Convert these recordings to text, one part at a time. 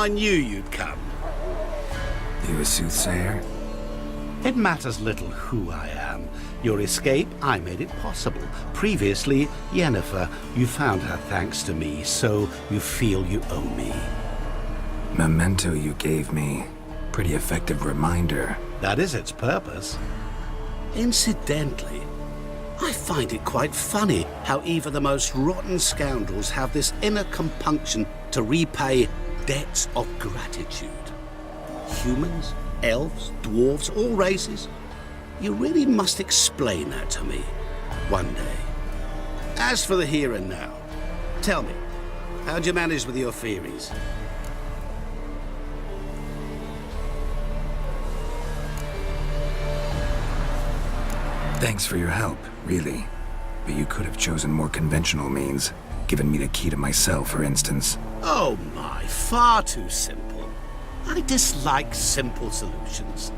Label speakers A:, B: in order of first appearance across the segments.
A: I knew you'd come.
B: You a soothsayer?
A: It matters little who I am. Your escape, I made it possible. Previously, Yennefer, you found her thanks to me, so you feel you owe me.
B: Memento you gave me. Pretty effective reminder.
A: That is its purpose. Incidentally, I find it quite funny how even the most rotten scoundrels have this inner compunction to repay debts of gratitude. Humans, elves, dwarves, all races. You really must explain that to me one day. As for the here and now, tell me, how'd you manage with your theories?
B: Thanks for your help, really. But you could have chosen more conventional means. Given me the key to my cell, for instance.
A: Oh my, far too simple. I dislike simple solutions.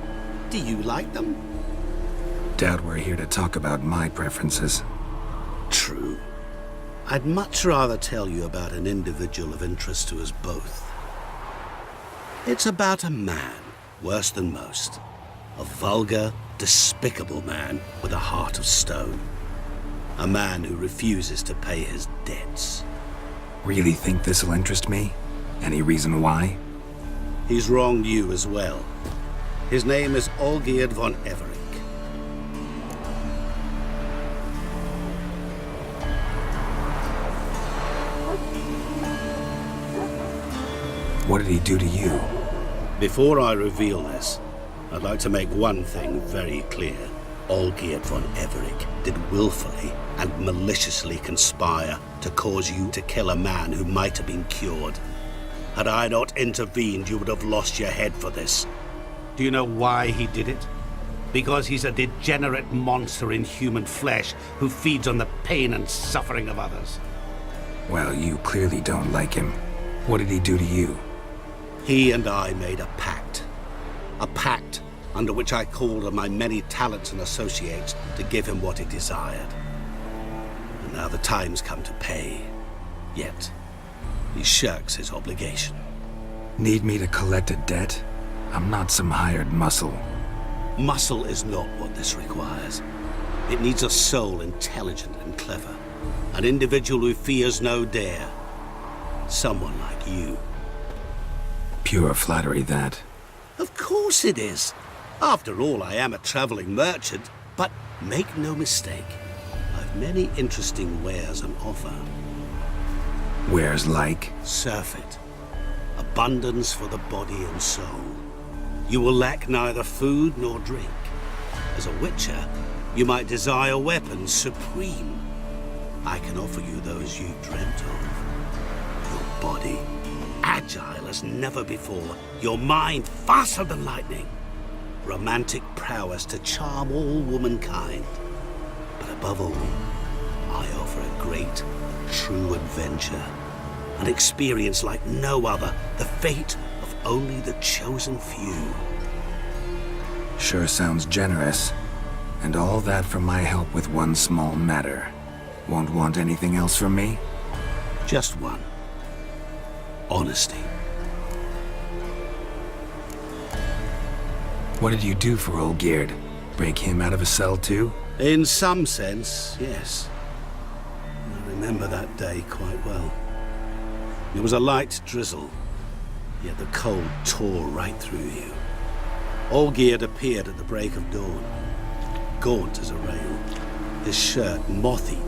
A: Do you like them?
B: Doubt we're here to talk about my preferences.
A: True. I'd much rather tell you about an individual of interest to us both. It's about a man, worse than most. A vulgar, despicable man with a heart of stone. A man who refuses to pay his debts.
B: Really think this'll interest me? Any reason why?
A: He's wronged you as well. His name is Olgierd von Everec.
B: What did he do to you?
A: Before I reveal this, I'd like to make one thing very clear. Olgierd von Everec did willfully and maliciously conspire to cause you to kill a man who might have been cured. Had I not intervened, you would have lost your head for this. Do you know why he did it? Because he's a degenerate monster in human flesh who feeds on the pain and suffering of others.
B: Well, you clearly don't like him. What did he do to you?
A: He and I made a pact. A pact under which I called on my many talents and associates to give him what he desired. And now the time's come to pay. Yet, he shirks his obligation.
B: Need me to collect a debt? I'm not some hired muscle.
A: Muscle is not what this requires. It needs a soul intelligent and clever. An individual who fears no dare. Someone like you.
B: Pure flattery, that.
A: Of course it is. After all, I am a traveling merchant. But make no mistake, I've many interesting wares on offer.
B: Wares like?
A: Surfeit. Abundance for the body and soul. You will lack neither food nor drink. As a witcher, you might desire weapons supreme. I can offer you those you dreamt of. Your body, agile as never before. Your mind, faster than lightning. Romantic prowess to charm all womankind. But above all, I offer a great, true adventure. An experience like no other. The fate of only the chosen few.
B: Sure sounds generous. And all that for my help with one small matter. Won't want anything else from me?
A: Just one. Honesty.
B: What did you do for Olgierd? Break him out of a cell too?
A: In some sense, yes. I remember that day quite well. It was a light drizzle, yet the cold tore right through you. Olgierd appeared at the break of dawn, gaunt as a rail, his shirt moth-eaten.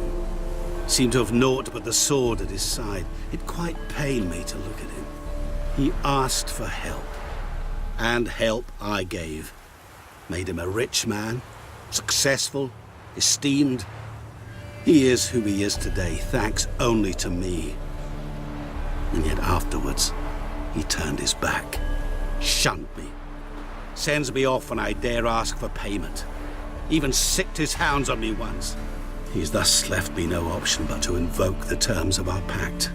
A: Seemed to have naught but the sword at his side. It quite pained me to look at him. He asked for help, and help I gave. Made him a rich man, successful, esteemed. He is who he is today, thanks only to me. And yet afterwards, he turned his back, shunned me, sends me off when I dare ask for payment. Even sicked his hounds on me once. He's thus left me no option but to invoke the terms of our pact.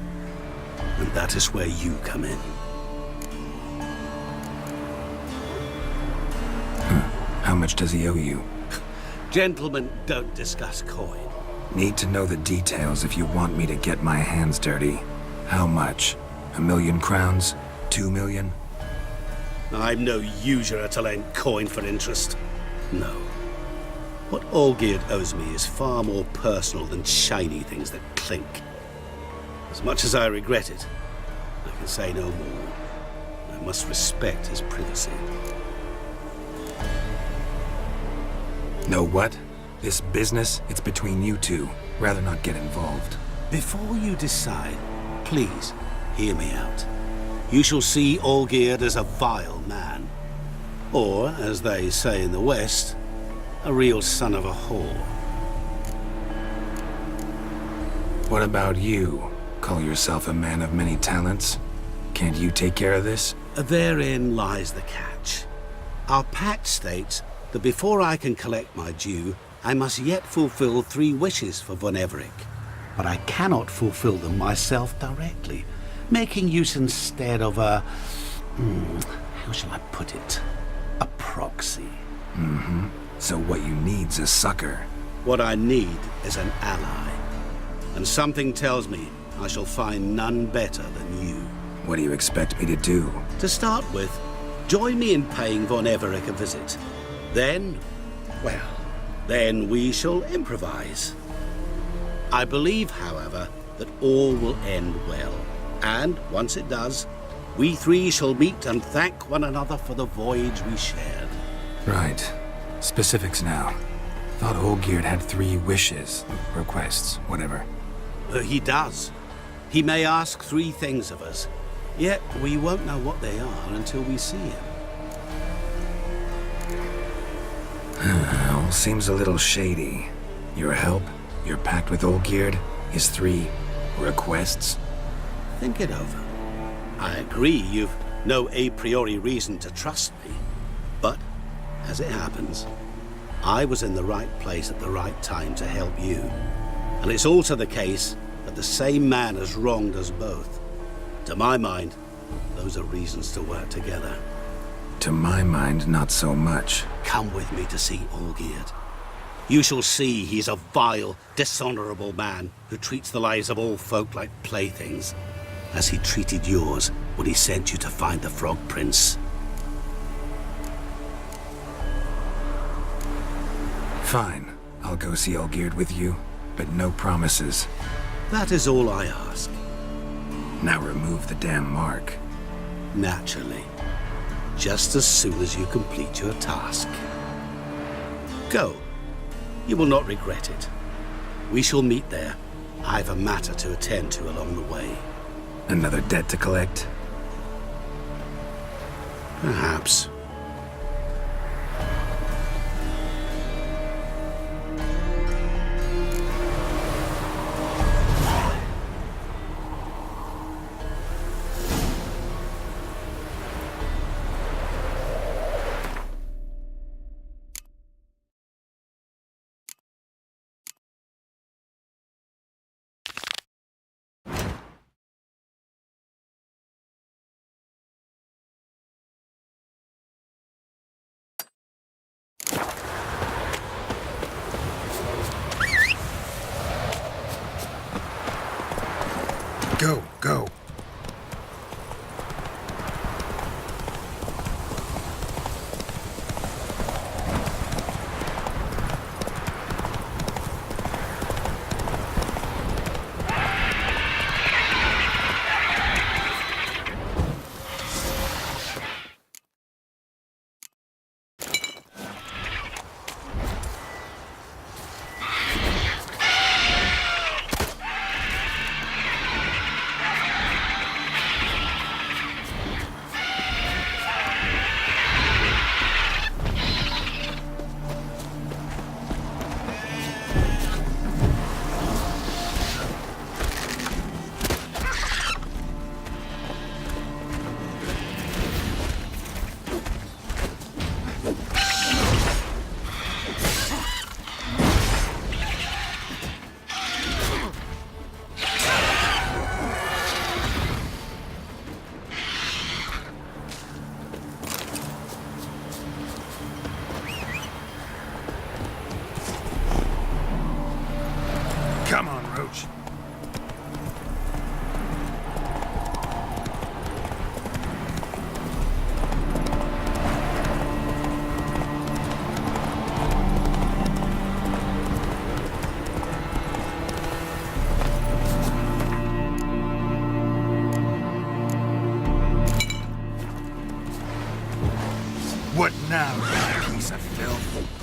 A: And that is where you come in.
B: How much does he owe you?
A: Gentlemen don't discuss coin.
B: Need to know the details if you want me to get my hands dirty. How much? 1,000,000 crowns? 2 million?
A: I'm no usurer to lend coin for interest. No. What Olgierd owes me is far more personal than shiny things that clink. As much as I regret it, I can say no more. I must respect his privacy.
B: Know what? This business, it's between you two. Rather not get involved.
A: Before you decide, please hear me out. You shall see Olgierd as a vile man. Or, as they say in the West, a real son of a whore.
B: What about you? Call yourself a man of many talents? Can't you take care of this?
A: Therein lies the catch. Our pact states that before I can collect my due, I must yet fulfill 3 wishes for Von Everec. But I cannot fulfill them myself directly, making use instead of a... how shall I put it? A proxy.
B: So what you need's a sucker.
A: What I need is an ally. And something tells me I shall find none better than you.
B: What do you expect me to do?
A: To start with, join me in paying Von Everec a visit. Then, well, then we shall improvise. I believe, however, that all will end well. And once it does, we 3 shall meet and thank one another for the voyage we shared.
B: Right. Specifics now. Thought Olgierd had 3 wishes, requests, whatever.
A: He does. He may ask 3 things of us, yet we won't know what they are until we see him.
B: All seems a little shady. Your help, your pact with Olgierd, his 3 requests.
A: Think it over. I agree you've no a priori reason to trust me, but as it happens, I was in the right place at the right time to help you. And it's also the case that the same man has wronged us both. To my mind, those are reasons to work together.
B: To my mind, not so much.
A: Come with me to see Olgierd. You shall see he's a vile, dishonorable man who treats the lives of all folk like playthings, as he treated yours when he sent you to find the Frog Prince.
B: Fine. I'll go see Olgierd with you, but no promises.
A: That is all I ask.
B: Now remove the damn mark.
A: Naturally. Just as soon as you complete your task. Go. You will not regret it. We shall meet there. I've a matter to attend to along the way.
B: Another debt to collect?
A: Perhaps.
B: What now, you piece of filth?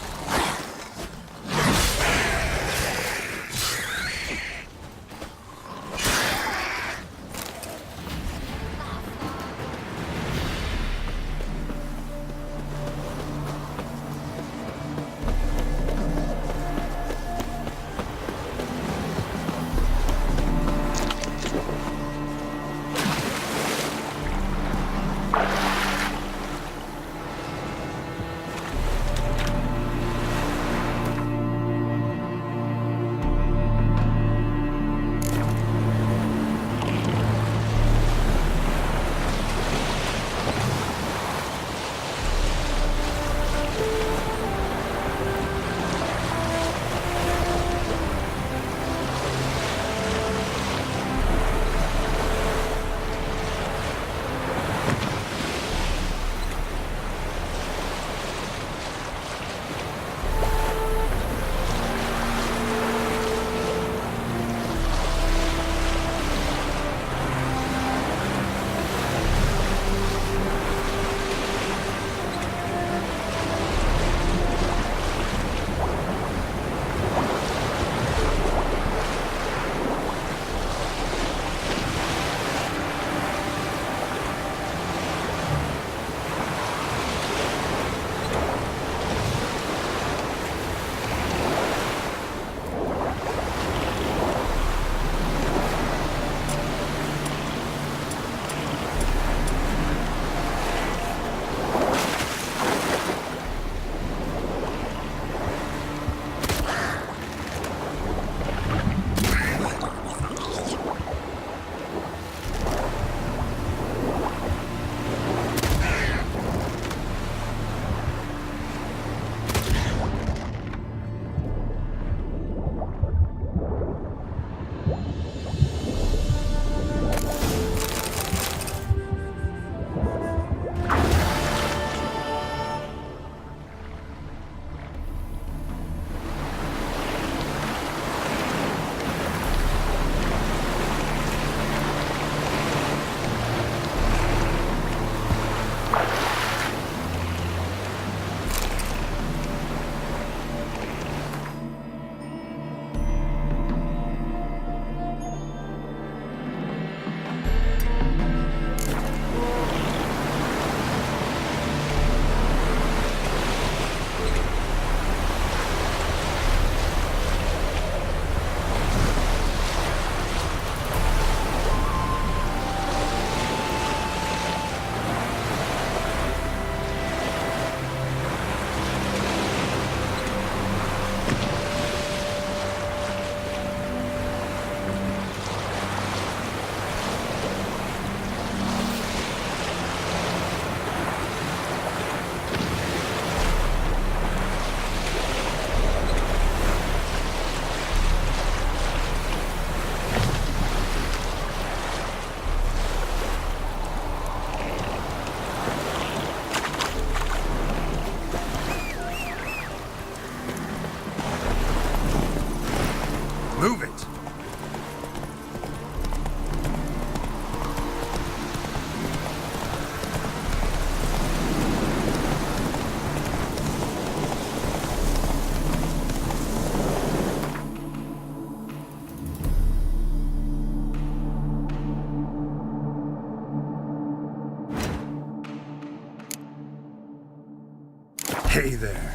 B: Hey there.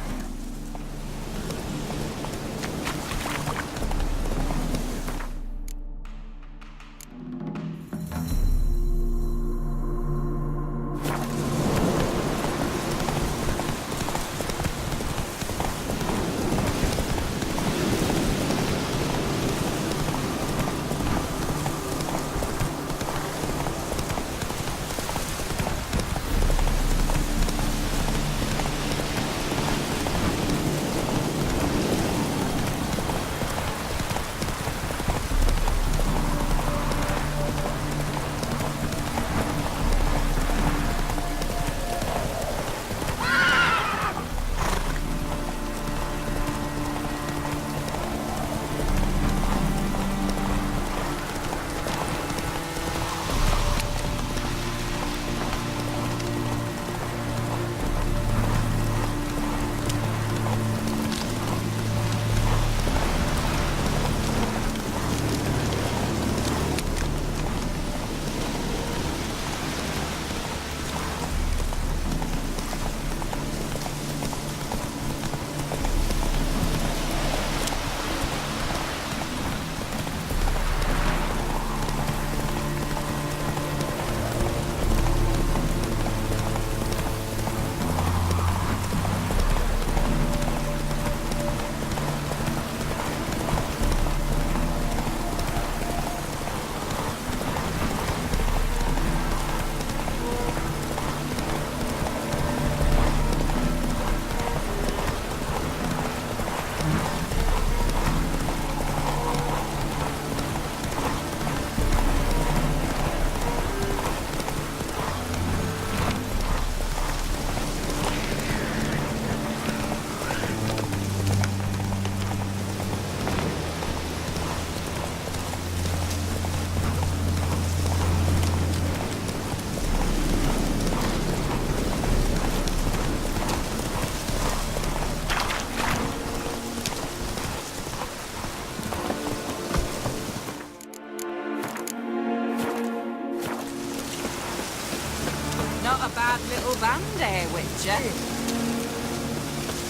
C: Not a bad little band, eh, Witcher?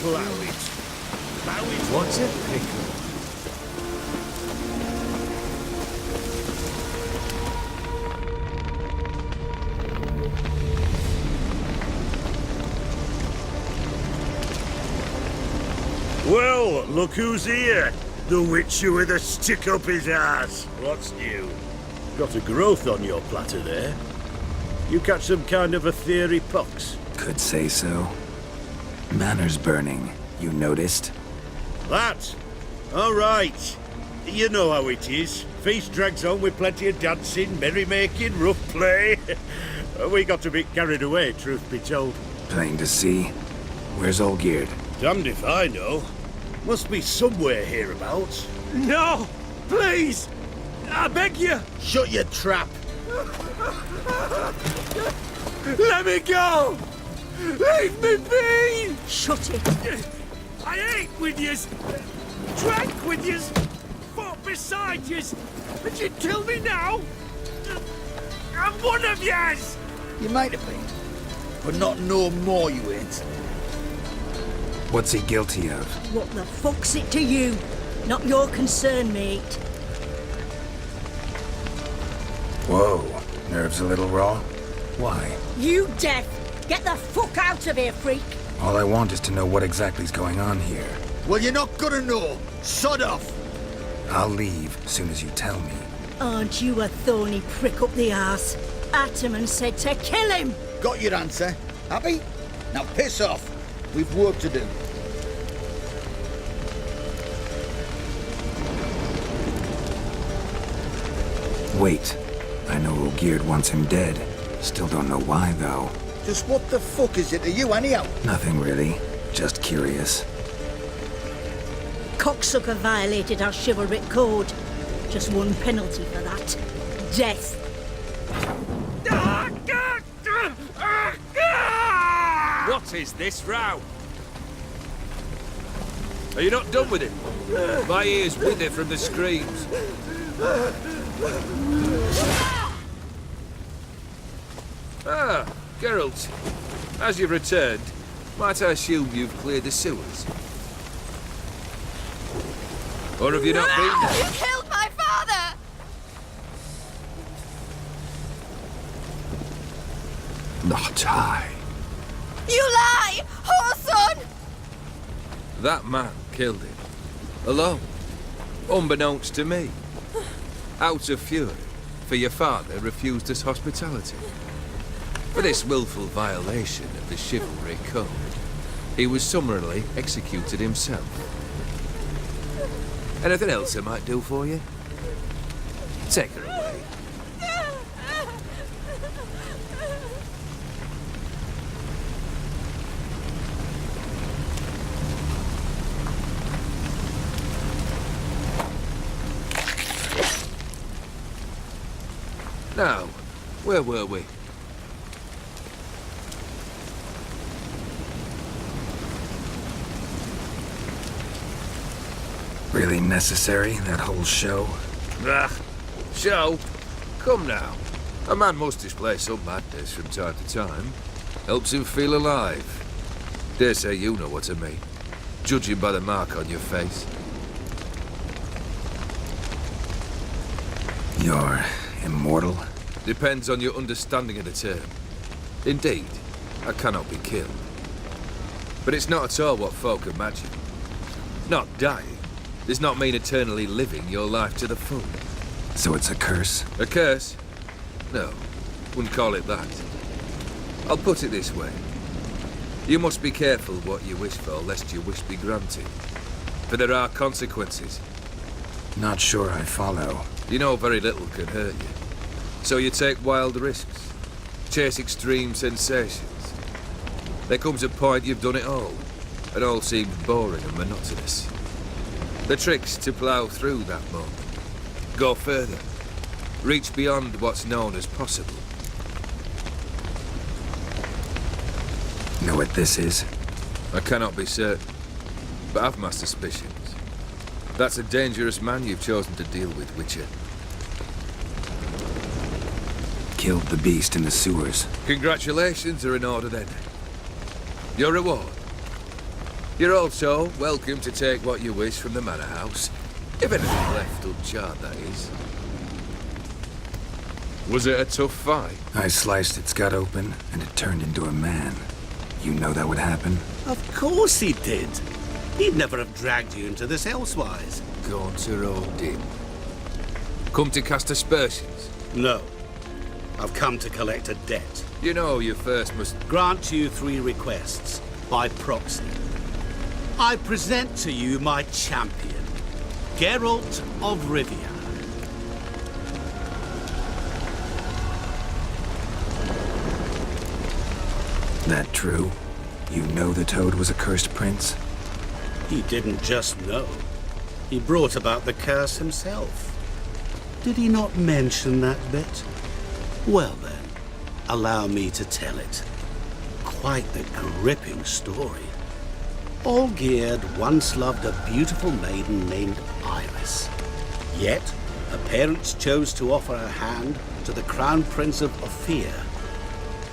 D: Plow it. Plow it.
A: What's a pickle?
D: Well, look who's here. The Witcher with a stick up his ass. What's new? Got a growth on your platter there. You catch some kind of a theory pox?
B: Could say so. Manners burning, you noticed?
D: That? All right. You know how it is. Feast drags on with plenty of dancing, merrymaking, rough play. We got a bit carried away, truth be told.
B: Plain to see. Where's Olgierd?
D: Damned if I know. Must be somewhere hereabouts.
E: No! Please! I beg you!
D: Shut your trap.
E: Let me go! Leave me be!
F: Shut it!
E: I ate with yous! Drank with yous! Fought beside yous! And you kill me now? I'm one of yous!
G: You might have been, but not no more you ain't.
B: What's he guilty of?
F: What the fuck's it to you? Not your concern, mate.
B: Whoa, nerves a little raw? Why?
F: You deaf! Get the fuck out of here, freak!
B: All I want is to know what exactly's going on here.
G: Well, you're not gonna know. Sod off.
B: I'll leave as soon as you tell me.
F: Aren't you a thorny prick up the arse? Ataman said to kill him!
G: Got your answer. Happy? Now piss off. We've work to do.
B: Wait. I know Olgierd wants him dead. Still don't know why, though.
G: Just what the fuck is it to you, anyhow?
B: Nothing really. Just curious.
F: Cocksucker violated our chivalric code. Just one penalty for that. Death.
E: What is this row? Are you not done with it? My ears wither from the screams. Ah, Geralt. As you've returned, might I assume you've cleared the sewers? Or have you not been there?
C: You killed my father!
B: Not I.
C: You lie! Whoreson!
E: That man killed him. Alone. Unbeknownst to me. Out of fury, for your father refused us hospitality. For this willful violation of the chivalry code, he was summarily executed himself. Anything else I might do for you? Take her away. Now, where were we?
B: Really necessary, that whole show?
E: Ah, show? Come now. A man must display some madness from time to time. Helps him feel alive. Dare say you know what I mean. Judging by the mark on your face.
B: You're immortal?
E: Depends on your understanding of the term. Indeed, I cannot be killed. But it's not at all what folk imagine. Not dying does not mean eternally living your life to the full.
B: So it's a curse?
E: A curse? No, wouldn't call it that. I'll put it this way. You must be careful what you wish for, lest your wish be granted. For there are consequences.
B: Not sure I follow.
E: You know very little can hurt you. So you take wild risks. Chase extreme sensations. There comes a point you've done it all. And all seems boring and monotonous. The trick's to plough through that moment. Go further. Reach beyond what's known as possible.
B: Know what this is?
E: I cannot be certain, but I've my suspicions. That's a dangerous man you've chosen to deal with, Witcher.
B: Killed the beast in the sewers.
E: Congratulations are in order then. Your reward. You're also welcome to take what you wish from the manor house. If anything left uncharred, that is. Was it a tough fight?
B: I sliced its gut open, and it turned into a man. You know that would happen?
A: Of course he did. He'd never have dragged you into this elsewise.
E: Gaunter Odin. Come to cast aspersions?
A: No. I've come to collect a debt.
E: You know you first must...
A: Grant you 3 requests, by proxy. I present to you my champion, Geralt of Rivia.
B: That true? You know the Toad was a cursed prince?
A: He didn't just know. He brought about the curse himself. Did he not mention that bit? Well then, allow me to tell it. Quite the gripping story. Olgierd once loved a beautiful maiden named Iris. Yet, her parents chose to offer her hand to the Crown Prince of Ophir.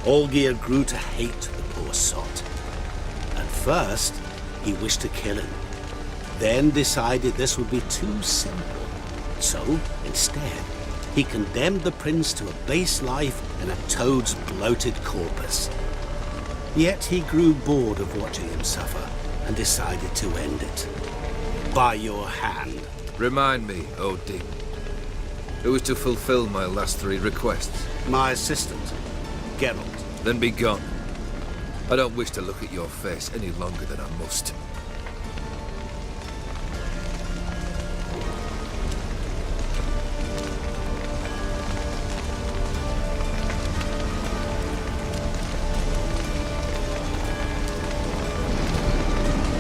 A: Olgierd grew to hate the poor sot. At first, he wished to kill him. Then decided this would be too simple. So, instead, he condemned the prince to a base life in a toad's bloated corpus. Yet he grew bored of watching him suffer and decided to end it. By your hand.
E: Remind me, Odin. Who was to fulfill my last 3 requests?
A: My assistant, Geralt.
E: Then be gone. I don't wish to look at your face any longer than I must.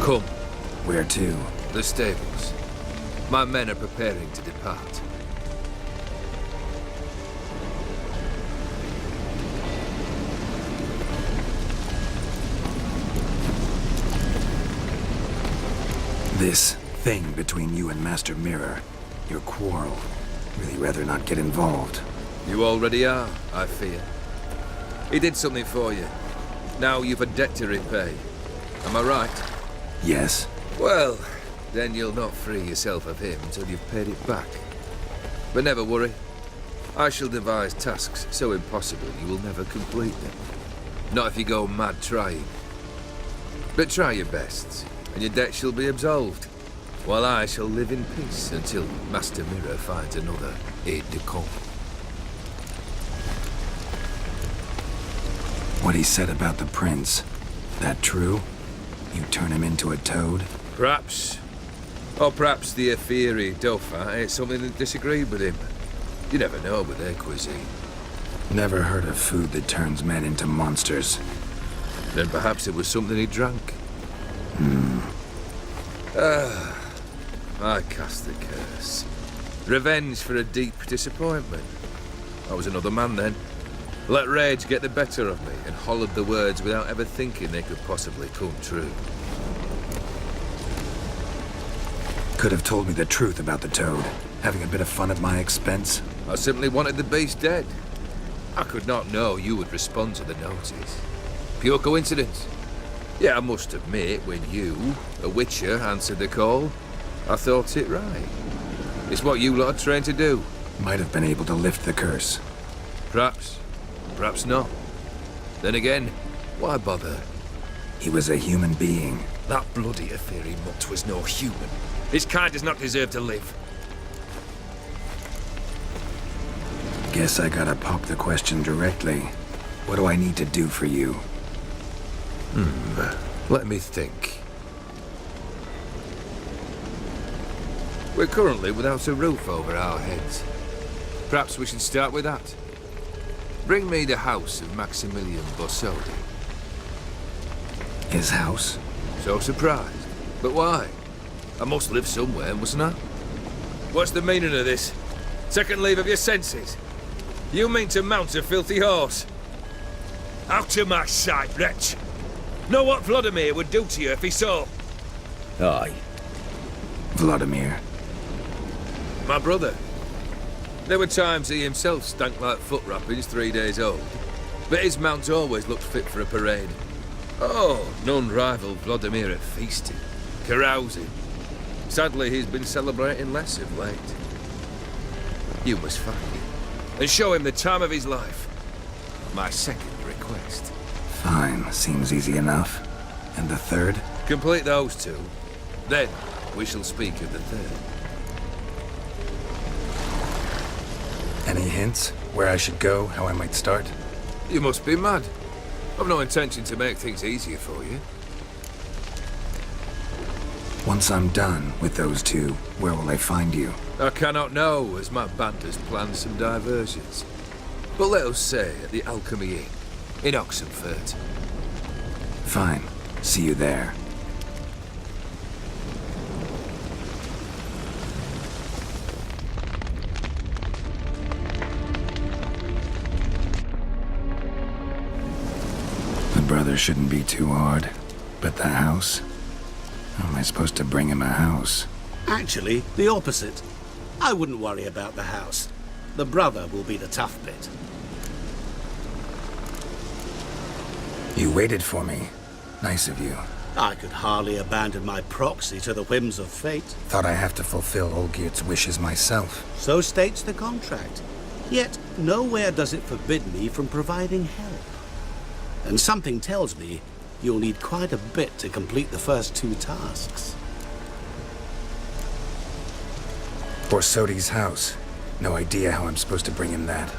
E: Come.
B: Where to?
E: The stables. My men are preparing to depart.
B: This thing between you and Master Mirror, your quarrel, really rather not get involved.
E: You already are, I fear. He did something for you. Now you've a debt to repay. Am I right?
B: Yes.
E: Well, then you'll not free yourself of him until you've paid it back. But never worry. I shall devise tasks so impossible you will never complete them. Not if you go mad trying. But try your best, and your debt shall be absolved, while I shall live in peace until Master Mirror finds another aide-de-camp.
B: What he said about the prince, that true? You turn him into a toad?
E: Perhaps. Or perhaps the Ephiri Dauphin ate something that disagreed with him. You never know with their cuisine.
B: Never heard of food that turns men into monsters.
E: Then perhaps it was something he drank. I cast the curse. Revenge for a deep disappointment. I was another man then. Let rage get the better of me and hollered the words without ever thinking they could possibly come true.
B: Could have told me the truth about the toad, having a bit of fun at my expense.
E: I simply wanted the beast dead. I could not know you would respond to the notice. Pure coincidence. Yeah, I must admit, when you, a witcher, answered the call, I thought it right. It's what you lot are trained to do.
B: Might have been able to lift the curse.
E: Perhaps. Perhaps not. Then again, why bother?
B: He was a human being.
E: That bloody Ephiri mutt was no human. His kind does not deserve to live.
B: Guess I gotta pop the question directly. What do I need to do for you?
E: Let me think. We're currently without a roof over our heads. Perhaps we should start with that. Bring me the house of Maximilian Bossodi.
B: His house?
E: So surprised. But why? I must live somewhere, mustn't I? What's the meaning of this? Second leave of your senses? You mean to mount a filthy horse? Out of my sight, wretch! Know what Vladimir would do to you if he saw?
G: Aye.
B: Vladimir.
E: My brother. There were times he himself stank like foot wrappings 3 days old, but his mount always looked fit for a parade. Oh, none rivaled Vladimir at feasting, carousing. Sadly, he's been celebrating less of late. You must find him and show him the time of his life. My second request.
B: Fine, seems easy enough. And the third?
E: Complete those two, then we shall speak of the third.
B: Any hints? Where I should go? How I might start?
E: You must be mad. I've no intention to make things easier for you.
B: Once I'm done with those two, where will I find you?
E: I cannot know, as my band has planned some diversions. But let us say at the Alchemy Inn, in Oxenfurt.
B: Fine. See you there. The brother shouldn't be too hard. But the house? How am I supposed to bring him a house?
A: Actually, the opposite. I wouldn't worry about the house. The brother will be the tough bit.
B: You waited for me. Nice of you.
A: I could hardly abandon my proxy to the whims of fate.
B: Thought I have to fulfill Olgierd's wishes myself.
A: So states the contract. Yet, nowhere does it forbid me from providing help. And something tells me you'll need quite a bit to complete the first 2 tasks.
B: Borsodi's house. No idea how I'm supposed to bring him that.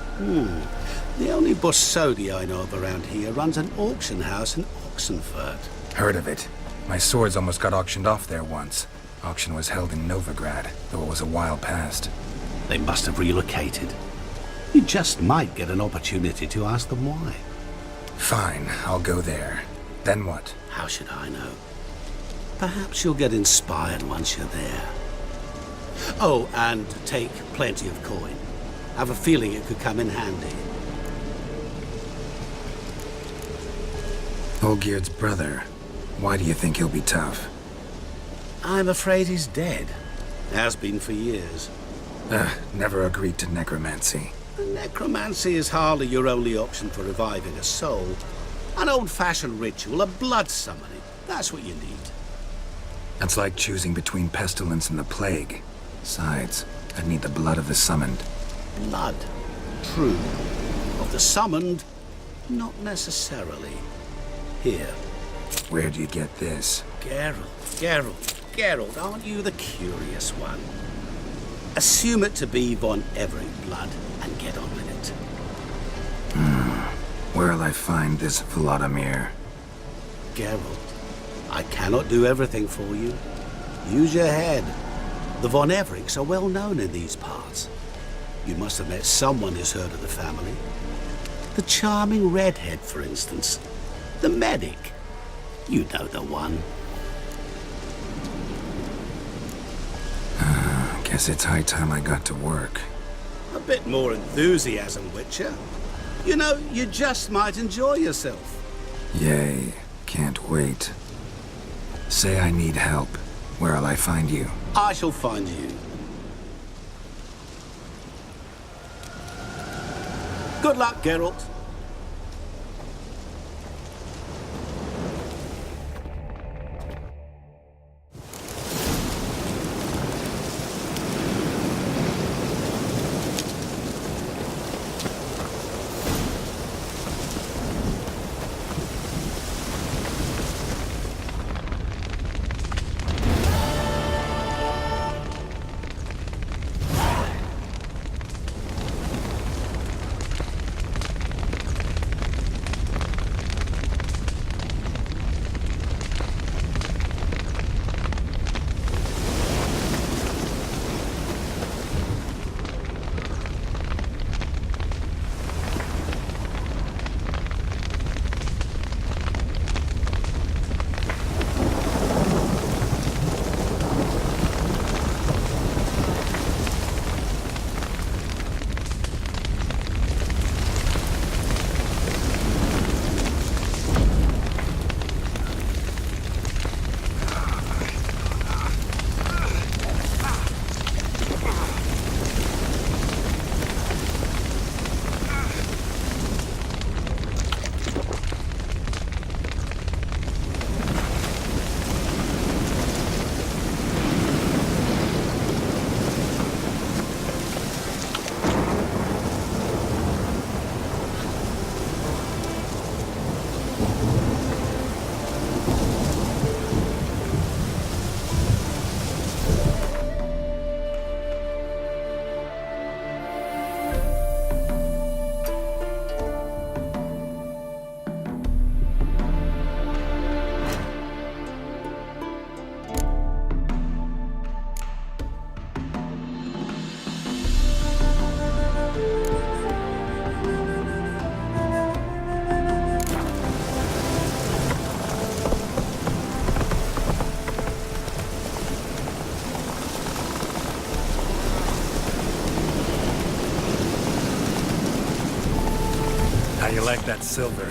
A: The only Borsodi I know of around here runs an auction house in Oxenfurt.
B: Heard of it. My swords almost got auctioned off there once. Auction was held in Novigrad, though it was a while past.
A: They must have relocated. You just might get an opportunity to ask them why.
B: Fine, I'll go there. Then what?
A: How should I know? Perhaps you'll get inspired once you're there. Oh, and take plenty of coin. Have a feeling it could come in handy.
B: Olgierd's brother. Why do you think he'll be tough?
A: I'm afraid he's dead. Has been for years.
B: Never agreed to necromancy.
A: Necromancy is hardly your only option for reviving a soul. An old-fashioned ritual, a blood summoning. That's what you need.
B: That's like choosing between pestilence and the plague. Besides, I'd need the blood of the summoned.
A: Blood. True. Of the summoned, not necessarily. Here.
B: Where do you get this?
A: Geralt, aren't you the curious one? Assume it to be von Everett blood and get on with it.
B: Where'll I find this Vladimir?
A: Geralt, I cannot do everything for you. Use your head. The von Evericks are well known in these parts. You must have met someone who's heard of the family. The charming redhead, for instance. The medic. You know the one.
B: Guess it's high time I got to work.
A: A bit more enthusiasm, Witcher. You know, you just might enjoy yourself.
B: Yay. Can't wait. Say I need help. Where'll I find you?
A: I shall find you. Good luck, Geralt.
B: How you like that silver?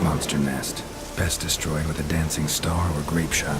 B: Monster nest. Best destroyed with a dancing star or grape shot.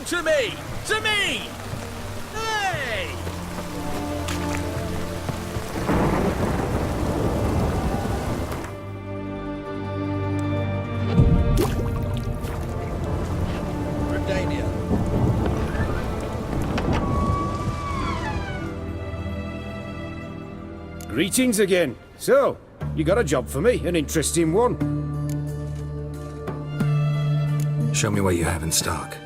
H: to me! To me! Hey!
G: Redania.
I: Greetings again. So, you got a job for me, an interesting one.
B: Show me what you have in stock.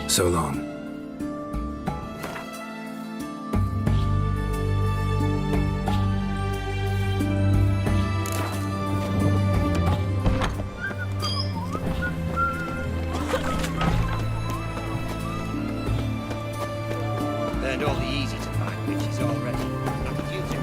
B: So long.
J: Learned all the easy to find witches already. How could you do?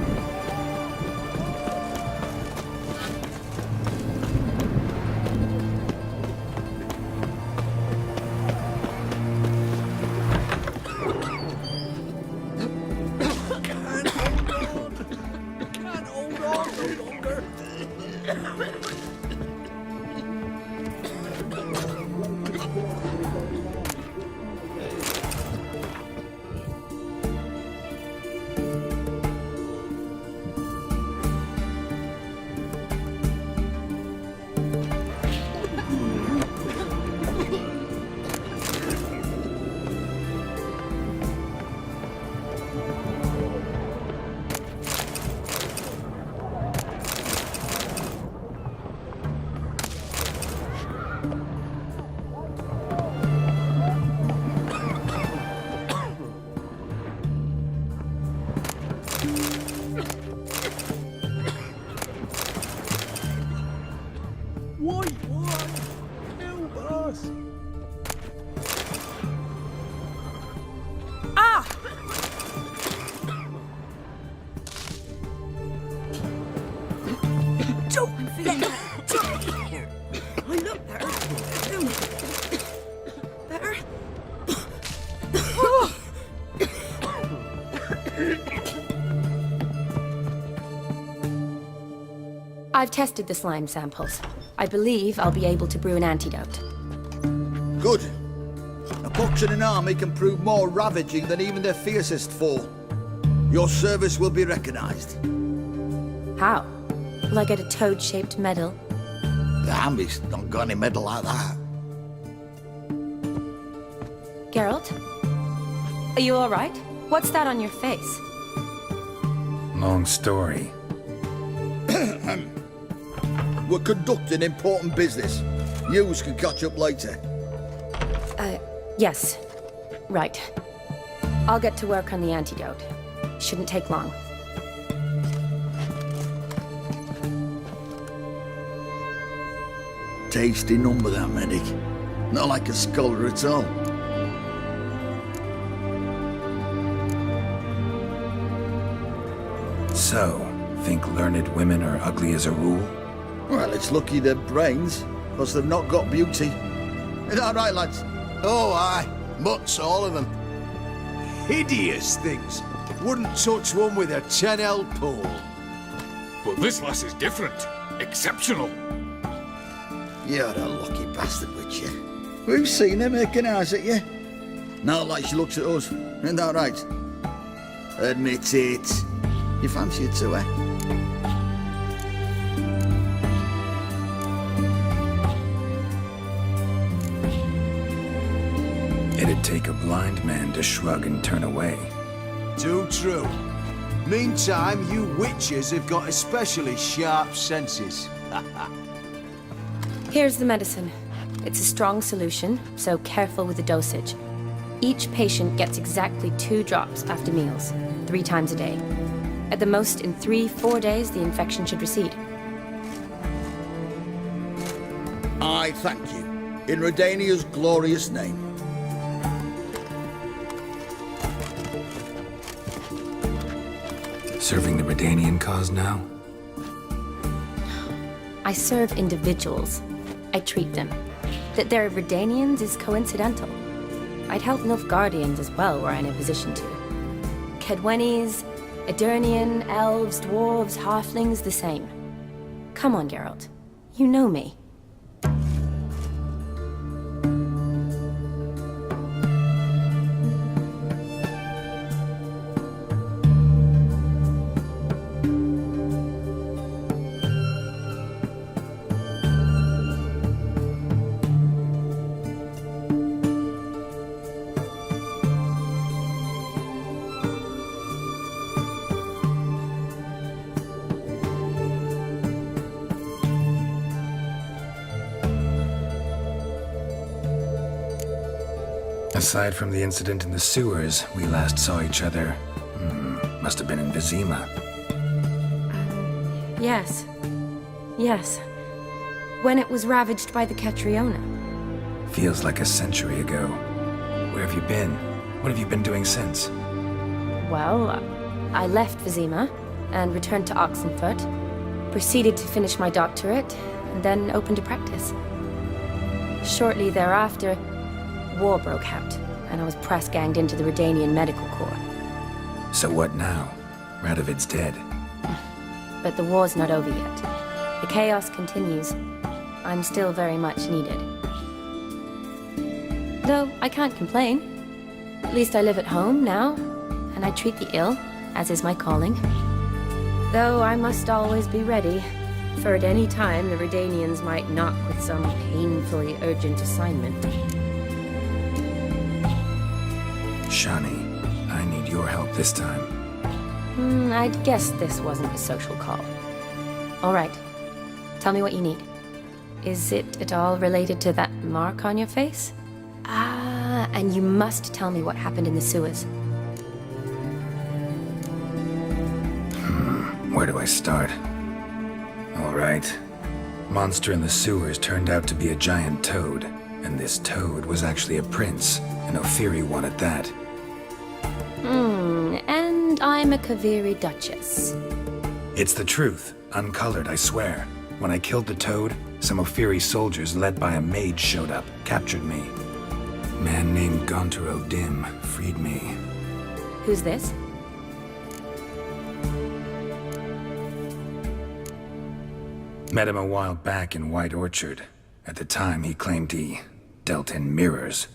K: I've tested the slime samples. I believe I'll be able to brew an antidote.
G: Good. A pox in an army can prove more ravaging than even their fiercest foe. Your service will be recognized.
K: How? Will I get a toad-shaped medal?
G: The army's not got any medal like that.
K: Geralt? Are you alright? What's that on your face?
B: Long story.
G: We're conducting important business. Yous can catch up later.
K: Yes. Right. I'll get to work on the antidote. Shouldn't take long.
G: Tasty number, that medic. Not like a scholar at all.
B: So, think learned women are ugly as a rule?
G: Well, it's lucky they're brains, plus they've not got beauty. Is that right, lads?
L: Oh, aye. Mutts, all of them. Hideous things. Wouldn't touch one with a 10L pole.
M: But this lass is different. Exceptional.
G: You're a lucky bastard, Witcher. We've seen her making eyes at you. Not like she looks at us. Isn't that right? Admit it. You fancy it too, eh?
B: It'd take a blind man to shrug and turn away.
L: Too true. Meantime, you witches have got especially sharp senses.
K: Here's the medicine. It's a strong solution, so careful with the dosage. Each patient gets exactly 2 drops after meals, 3 times a day. At the most, in 3-4 days, the infection should recede.
G: I thank you. In Redania's glorious name.
B: Serving the Redanian cause now?
K: I serve individuals. I treat them. That they're Redanians is coincidental. I'd help Nilfgaardians as well were I in a position to. Kedwenis, Edirnian, elves, dwarves, halflings, the same. Come on, Geralt. You know me.
B: Aside from the incident in the sewers, we last saw each other. Must have been in Vizima.
K: Yes. Yes. When it was ravaged by the Catriona.
B: Feels like a century ago. Where have you been? What have you been doing since?
K: Well, I left Vizima and returned to Oxenfurt. Proceeded to finish my doctorate, and then opened a practice. Shortly thereafter, war broke out, and I was press-ganged into the Redanian Medical Corps.
B: So what now? Radovid's dead.
K: But the war's not over yet. The chaos continues. I'm still very much needed. Though I can't complain. At least I live at home now, and I treat the ill, as is my calling. Though I must always be ready, for at any time the Redanians might knock with some painfully urgent assignment.
B: Shani, I need your help this time.
K: I'd guess this wasn't a social call. All right. Tell me what you need. Is it at all related to that mark on your face? Ah, and you must tell me what happened in the sewers.
B: Where do I start? All right. Monster in the sewers turned out to be a giant toad, and this toad was actually a prince, an Ophiri one at that.
K: And I'm a Kaviri Duchess.
B: It's the truth, uncolored, I swear. When I killed the toad, some Ophiri soldiers led by a mage showed up, captured me. A man named Gontar O'Dim freed me.
K: Who's this?
B: Met him a while back in White Orchard. At the time, he claimed he dealt in mirrors.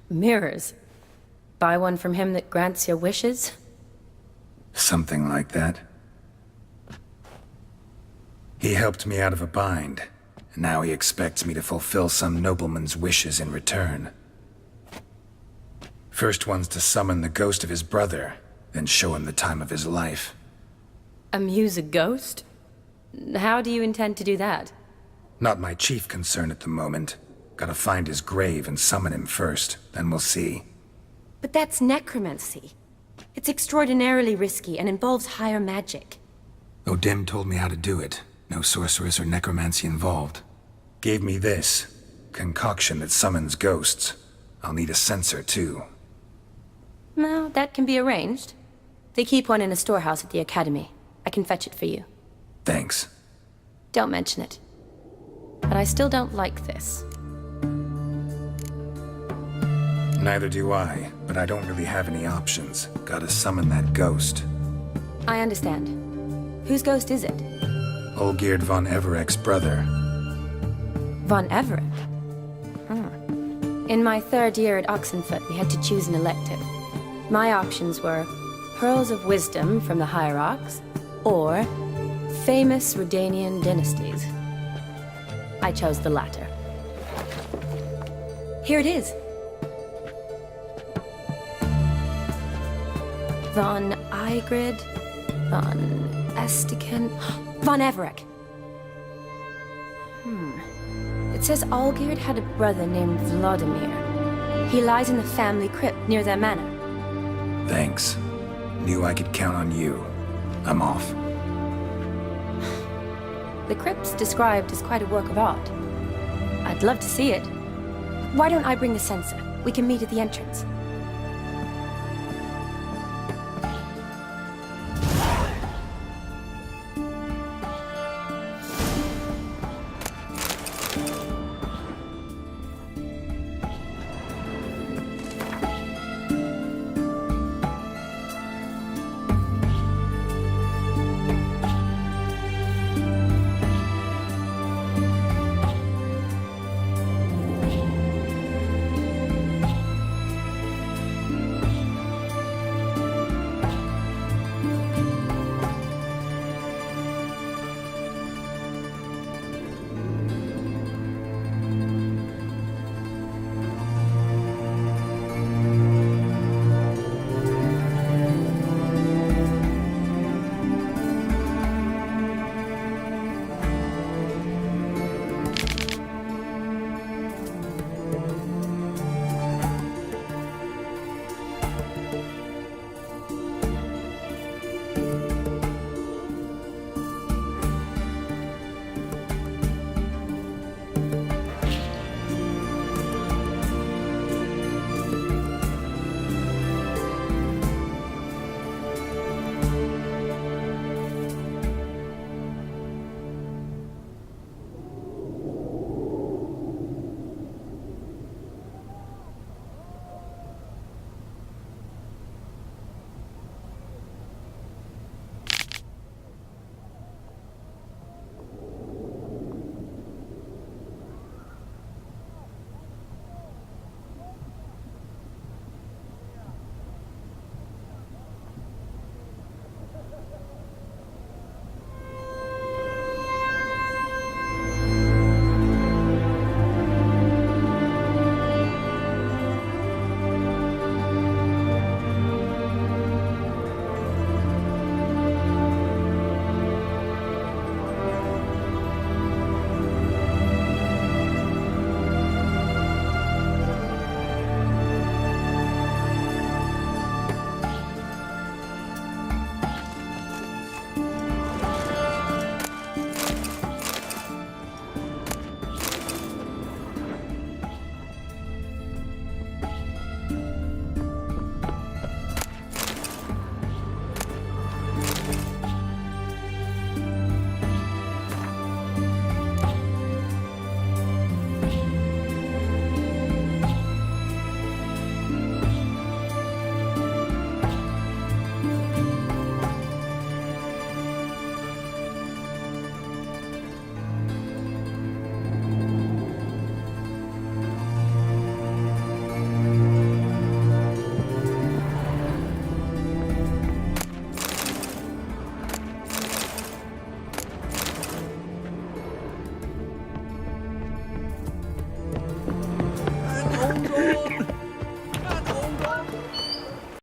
K: Mirrors? Buy one from him that grants your wishes?
B: Something like that. He helped me out of a bind, and now he expects me to fulfill some nobleman's wishes in return. First one's to summon the ghost of his brother, then show him the time of his life.
K: Amuse a ghost? How do you intend to do that?
B: Not my chief concern at the moment. Gotta find his grave and summon him first, then we'll see.
K: But that's necromancy. It's extraordinarily risky and involves higher magic.
B: O'Dim told me how to do it. No sorceress or necromancy involved. Gave me this concoction that summons ghosts. I'll need a censer, too.
K: Well, that can be arranged. They keep one in a storehouse at the academy. I can fetch it for you.
B: Thanks.
K: Don't mention it. But I still don't like this.
B: Neither do I, but I don't really have any options. Gotta summon that ghost.
K: I understand. Whose ghost is it?
B: Olgierd von Evereck's brother.
K: Von Everett? In my third year at Oxenfoot, we had to choose an elective. My options were Pearls of Wisdom from the Hierarchs, or famous Redanian dynasties. I chose the latter. Here it is. Von Igrid, Von Estiken, Von Everett. It says Olgierd had a brother named Vladimir. He lies in the family crypt near their manor.
B: Thanks. Knew I could count on you. I'm off.
K: The crypt's described as quite a work of art. I'd love to see it. Why don't I bring the censer? We can meet at the entrance.